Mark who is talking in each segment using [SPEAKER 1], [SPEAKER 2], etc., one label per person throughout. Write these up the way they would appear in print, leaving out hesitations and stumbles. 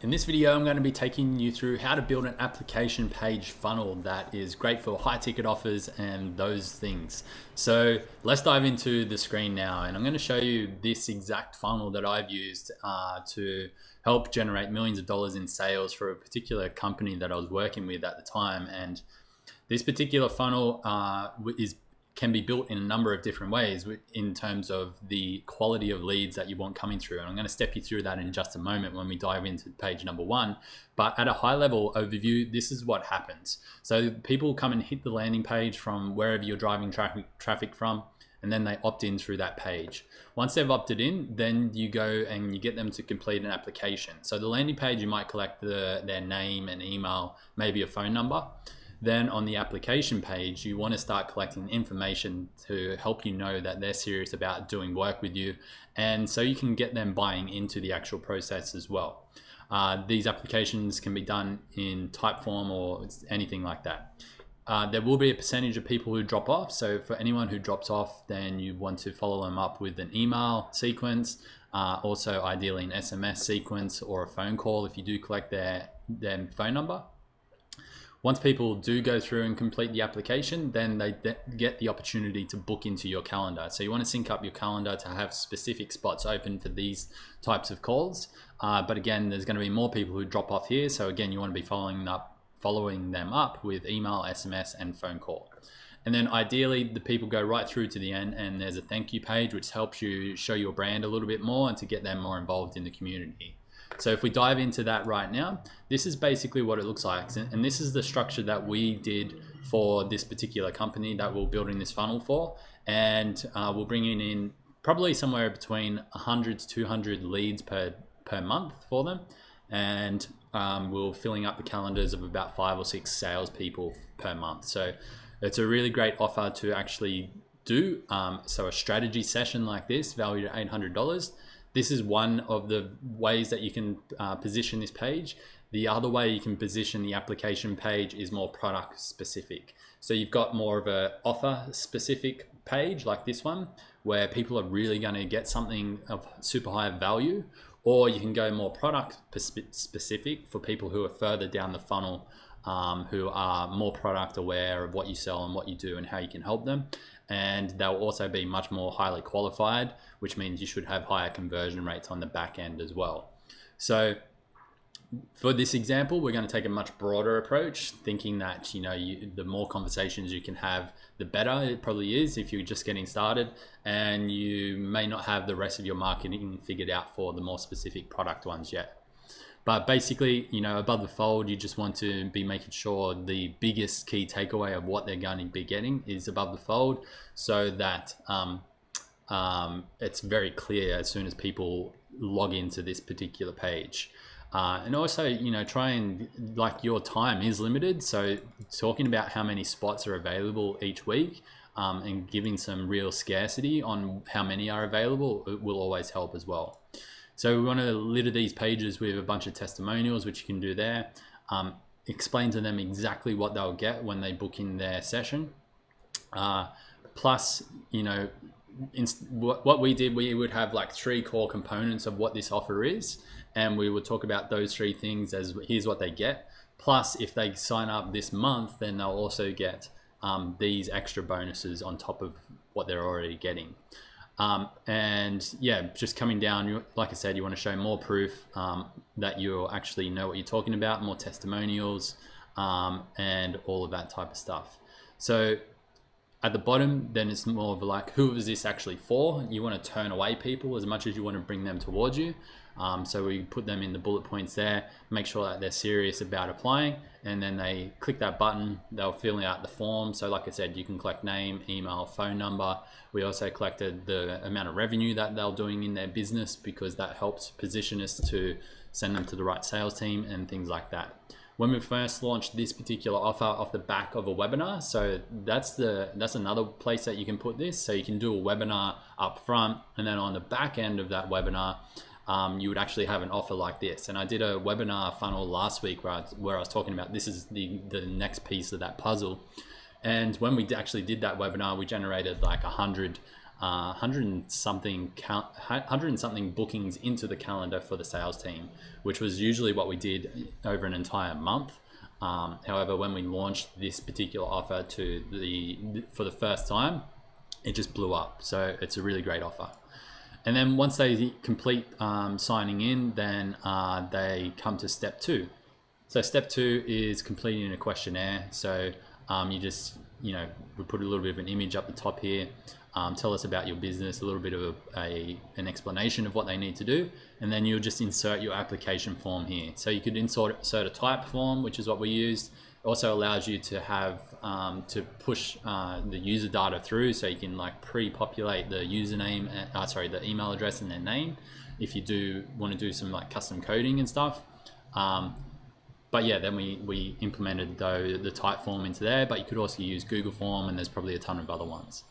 [SPEAKER 1] In this video, I'm going to be taking you through how to build an application page funnel that is great for high ticket offers and those things. So let's dive into the screen now, and I'm going to show you this exact funnel that I've used to help generate millions of dollars in sales for a particular company that I was working with at the time. And this particular funnel can be built in a number of different ways in terms of the quality of leads that you want coming through. And I'm going to step you through that in just a moment when we dive into page number one. But at a high level overview, this is what happens. So people come and hit the landing page from wherever you're driving traffic from, and then they opt in through that page. Once they've opted in, then you go and you get them to complete an application. So the landing page, you might collect their name and email, maybe a phone number. Then on the application page, you want to start collecting information to help you know that they're serious about doing work with you, and so you can get them buying into the actual process as well. These applications can be done in Typeform or anything like that. There will be a percentage of people who drop off, so for anyone who drops off, then you want to follow them up with an email sequence, also ideally an SMS sequence or a phone call if you do collect their phone number. Once people do go through and complete the application, then they get the opportunity to book into your calendar. So you want to sync up your calendar to have specific spots open for these types of calls. But again, there's going to be more people who drop off here. So again, you want to be following them up with email, SMS, and phone call. And then ideally, the people go right through to the end, and there's a thank you page, which helps you show your brand a little bit more and to get them more involved in the community. So if we dive into that right now, this is basically what it looks like. And this is the structure that we did for this particular company that we're building this funnel for. And we're bringing in probably somewhere between 100 to 200 leads per month for them. And we're filling up the calendars of about 5 or 6 salespeople per month. So it's a really great offer to actually do. So a strategy session like this, valued at $800. This is one of the ways that you can position this page. The other way you can position the application page is more product specific. So you've got more of a offer specific page like this one, where people are really going to get something of super high value, or you can go more product specific for people who are further down the funnel, who are more product aware of what you sell and what you do and how you can help them. And they'll also be much more highly qualified, which means you should have higher conversion rates on the back end as well. So for this example, we're going to take a much broader approach, thinking that the more conversations you can have, the better it probably is if you're just getting started, and you may not have the rest of your marketing figured out for the more specific product ones yet. But basically, above the fold, you just want to be making sure the biggest key takeaway of what they're going to be getting is above the fold, so that it's very clear as soon as people log into this particular page. And also, try and, your time is limited. So talking about how many spots are available each week, and giving some real scarcity on how many are available, it will always help as well. So we want to litter these pages with a bunch of testimonials, which you can do there. Explain to them exactly what they'll get when they book in their session. Plus, what we did, we would have 3 core components of what this offer is. And we would talk about those 3 things as here's what they get. Plus, if they sign up this month, then they'll also get these extra bonuses on top of what they're already getting. And yeah, just coming down, like I said, you want to show more proof that you actually know what you're talking about, more testimonials, and all of that type of stuff. So at the bottom, then it's more of who is this actually for? You want to turn away people as much as you want to bring them towards you. So we put them in the bullet points there, make sure that they're serious about applying, and then they click that button, they'll fill out the form. So like I said, you can collect name, email, phone number. We also collected the amount of revenue that they're doing in their business, because that helps position us to send them to the right sales team and things like that. When we first launched this particular offer off the back of a webinar, so that's another place that you can put this. So you can do a webinar up front, and then on the back end of that webinar, you would actually have an offer like this. And I did a webinar funnel last week where I was talking about this is the next piece of that puzzle. And when we actually did that webinar, we generated 100 100 and something bookings into the calendar for the sales team, which was usually what we did over an entire month. However, when we launched this particular offer for the first time, it just blew up. So it's a really great offer. And then once they complete signing in, then they come to step 2. So step 2 is completing a questionnaire. So you just, we put a little bit of an image up the top here. Tell us about your business, a little bit of an explanation of what they need to do, and then you'll just insert your application form here. So you could insert a type form, which is what we used. It also allows you to have to push the user data through, so you can like pre-populate the username, the email address and their name, if you do want to do some like custom coding and stuff. But yeah, then we implemented the type form into there, but you could also use Google Form, and there's probably a ton of other ones.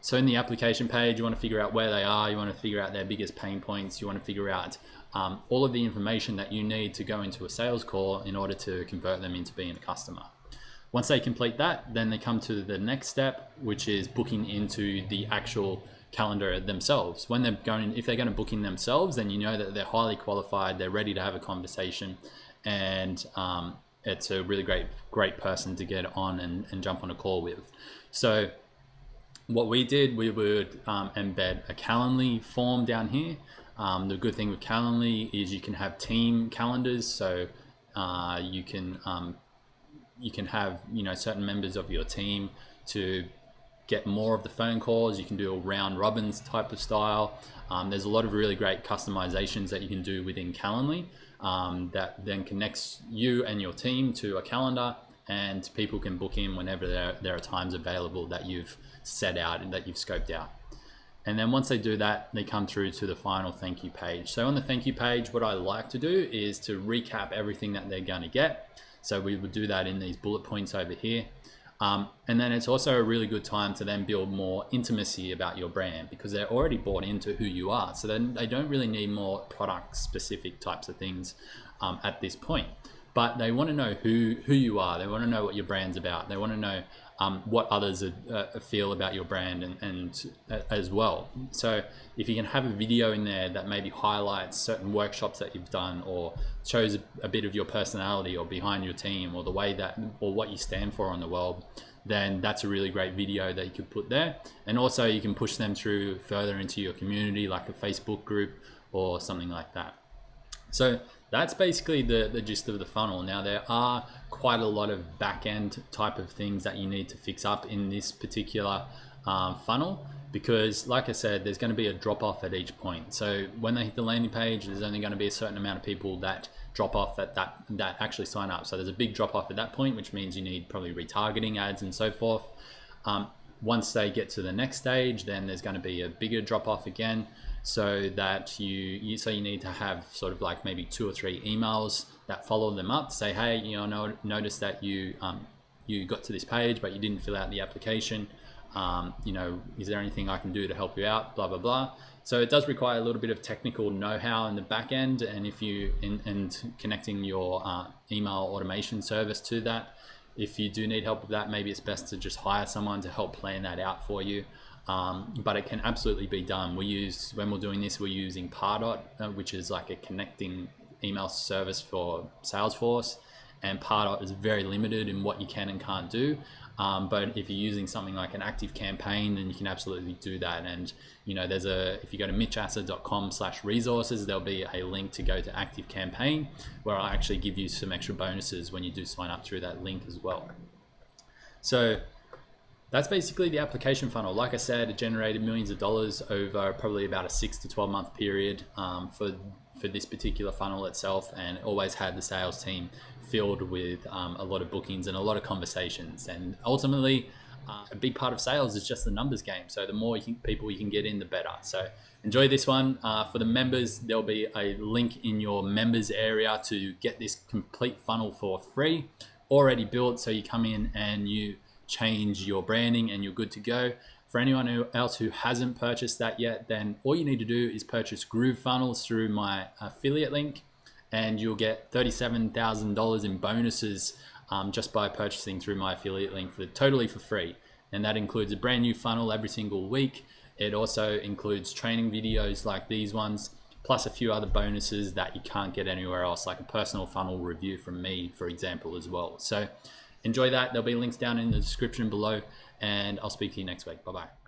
[SPEAKER 1] So in the application page, you want to figure out where they are, you want to figure out their biggest pain points, you want to figure out all of the information that you need to go into a sales call in order to convert them into being a customer. Once they complete that, then they come to the next step, which is booking into the actual calendar themselves. If they're going to book in themselves, then you know that they're highly qualified, they're ready to have a conversation, and it's a really great person to get on and jump on a call with. So what we did, we would embed a Calendly form down here. The good thing with Calendly is you can have team calendars, so you can have certain members of your team to get more of the phone calls. You can do a round robins type of style. There's a lot of really great customizations that you can do within Calendly that then connects you and your team to a calendar, and people can book in whenever there are times available that you've set out and that you've scoped out. And then once they do that, they come through to the final thank you page. So on the thank you page, what I like to do is to recap everything that they're going to get. So we would do that in these bullet points over here. And then it's also a really good time to then build more intimacy about your brand, because they're already bought into who you are. So then they don't really need more product specific types of things at this point. But they want to know who you are. They want to know what your brand's about. They want to know what others feel about your brand and as well. So if you can have a video in there that maybe highlights certain workshops that you've done, or shows a bit of your personality or behind your team, or the way that, or what you stand for in the world, then that's a really great video that you could put there. And also you can push them through further into your community, like a Facebook group or something like that. So that's basically the gist of the funnel. Now, there are quite a lot of back-end type of things that you need to fix up in this particular funnel, because like I said, there's going to be a drop off at each point. So when they hit the landing page, there's only going to be a certain amount of people that drop off at that actually sign up. So there's a big drop off at that point, which means you need probably retargeting ads and so forth. Once they get to the next stage, then there's going to be a bigger drop off again, so that you need to have sort of like maybe 2 or 3 emails that follow them up to say, hey, notice that you got to this page but you didn't fill out the application. Is there anything I can do to help you out? Blah blah blah. So it does require a little bit of technical know-how in the back end, and if you and connecting your email automation service to that. If you do need help with that, maybe it's best to just hire someone to help plan that out for you. But it can absolutely be done. When we're doing this, we're using Pardot, which is like a connecting email service for Salesforce, and Pardot is very limited in what you can and can't do. But if you're using something like an Active Campaign, then you can absolutely do that. And if you go to mitchasser.com/resources, there'll be a link to go to Active Campaign, where I'll actually give you some extra bonuses when you do sign up through that link as well. So that's basically the application funnel. Like I said, it generated millions of dollars over probably about a 6 to 12 month period for this particular funnel itself, and always had the sales team filled with a lot of bookings and a lot of conversations. And ultimately, a big part of sales is just the numbers game. So the more people you can get in, the better. So enjoy this one. For the members, there'll be a link in your members area to get this complete funnel for free, already built. So you come in and you change your branding and you're good to go. For anyone else who hasn't purchased that yet, then all you need to do is purchase GrooveFunnels through my affiliate link, and you'll get $37,000 in bonuses just by purchasing through my affiliate link totally for free. And that includes a brand new funnel every single week. It also includes training videos like these ones, plus a few other bonuses that you can't get anywhere else, like a personal funnel review from me, for example, as well. So enjoy that. There'll be links down in the description below, and I'll speak to you next week. Bye-bye.